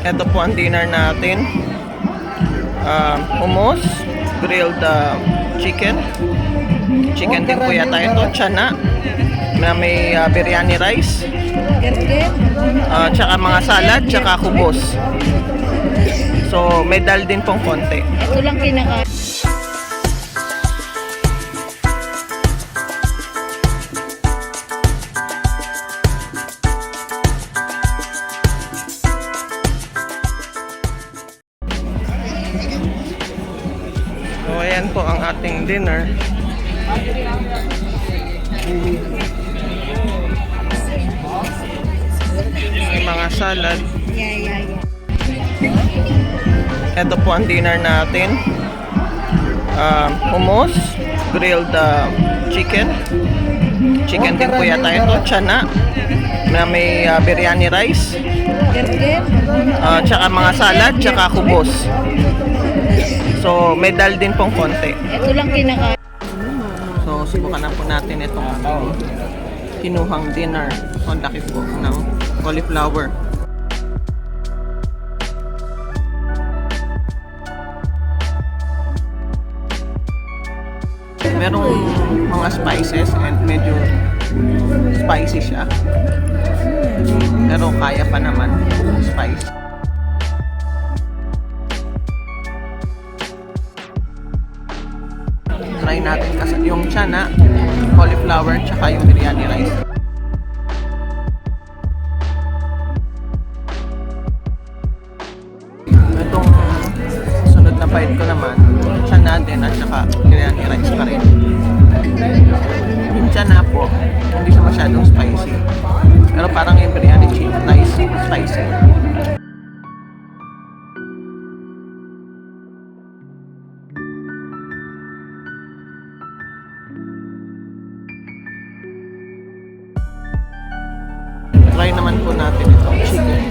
Ito po ang dinner natin. Hummus, grilled chicken. Chicken din po yata ito, chana na may biryani rice. Tsaka mga salad, tsaka kubos. So may dal din pong konti. Ito lang kinakain. So ayan po ang ating dinner. May mga salad. Ito po ang dinner natin. Hummus, grilled chicken. Chicken din po yata ito, chana na may biryani rice. Tsaka mga salad, tsaka kubos. So may dal din pong konti. Ito lang kinakain. So subukan na po natin itong kinuhang dinner. Ang laki po ng cauliflower. Merong mga spices and medyo spicy siya. Pero kaya pa naman spice. Try natin kasi yung chana, cauliflower, tsaka yung biryani rice. Itong sunod na bite ko naman, chana din at saka biryani rice pa rin. Yung chana po, hindi siya masyadong spicy. Pero parang yung biryani rice spicy. Try naman po natin itong chicken.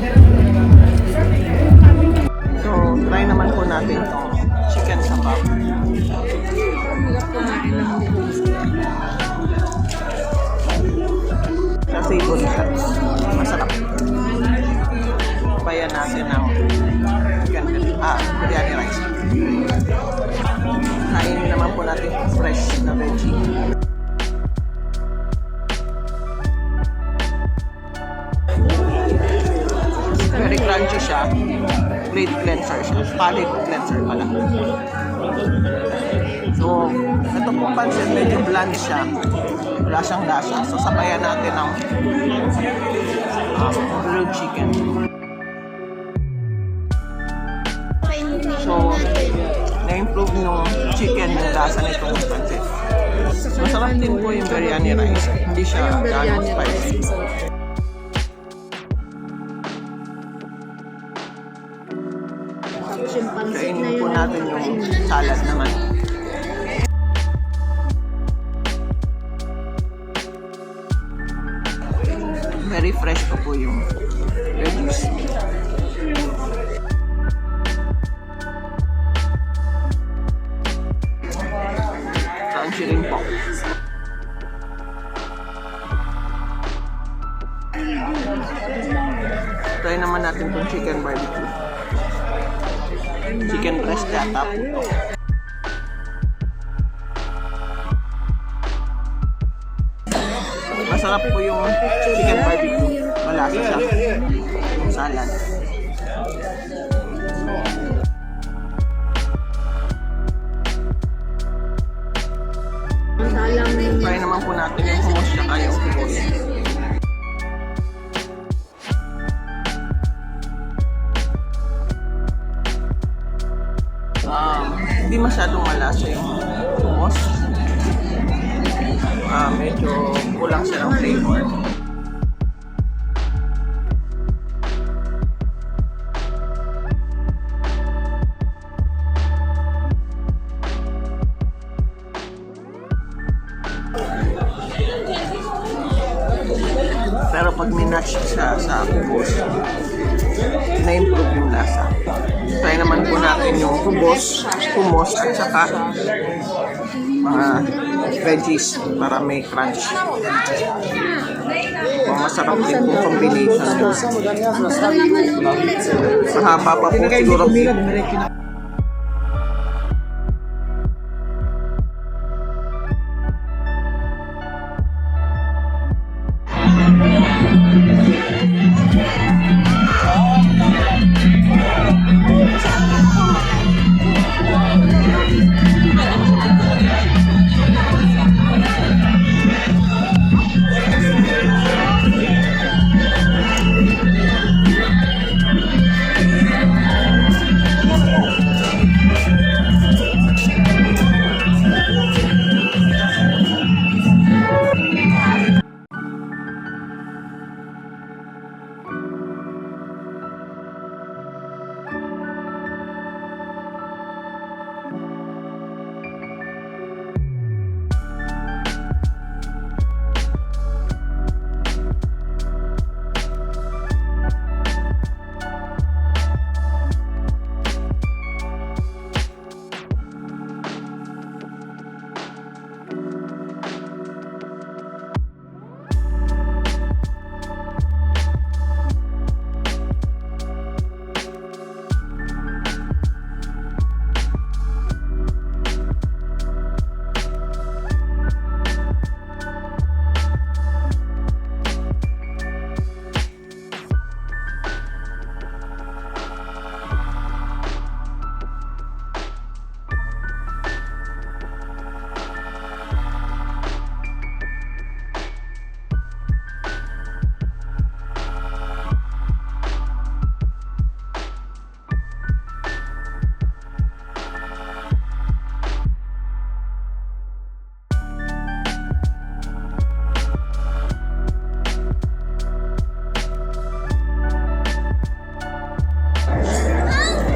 So, try naman po natin itong chicken sa pub. Kasi savory siya. Masarap. Bayan natin ng chicken biryani rice. Kainin naman po natin fresh na veggie. Very crunchy siya. Great cleanser siya. Palate cleanser pala. So, ito pong pansit, medyo bland siya. Wala siyang lasa. So, sabayan natin ng grilled chicken. So, na-improve yung chicken yung lasa nitong pansit. Masarap din po yung biryani rice. Hindi siya gano'ng spicy. Kainin po natin yung salad naman. Very fresh po yung veggies. Crunchy rin po. Try naman natin itong chicken barbecue. Chicken breast yata po ito. Masarap po yung chicken barbecue. Malasa siya. Yung salad. Try naman po natin yung hummus tsaka yung kubos. Hindi masyadong malasa yung hummus. Medyo kulang siya ng flavor. Pero pag minatch siya sa kubos, na-improve yung lasa. Try naman po natin yung kubos, hummus at saka mga veggies para may crunch. masarap din po combination. Mahaba pa po siguro.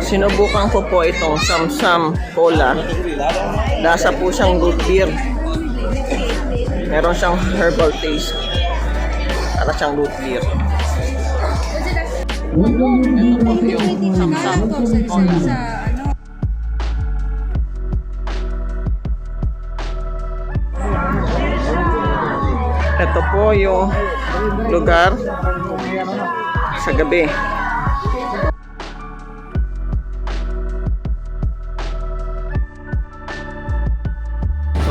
Sinubukan ko po itong Samsam Cola. Lasa po siyang root beer. Meron siyang herbal taste. Para siyang root beer. Ito po yung Samsam Cola. Ito po yung lugar sa gabi.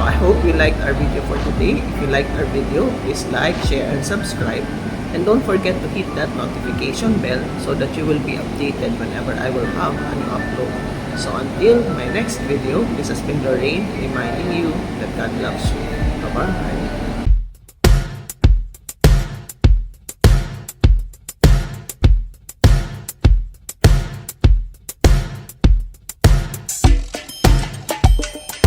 I hope you liked our video for today. If you liked our video, please like, share, and subscribe. And don't forget to hit that notification bell so that you will be updated whenever I will have a new upload. So until my next video, this has been Lorraine reminding you that God loves you. Bye-bye.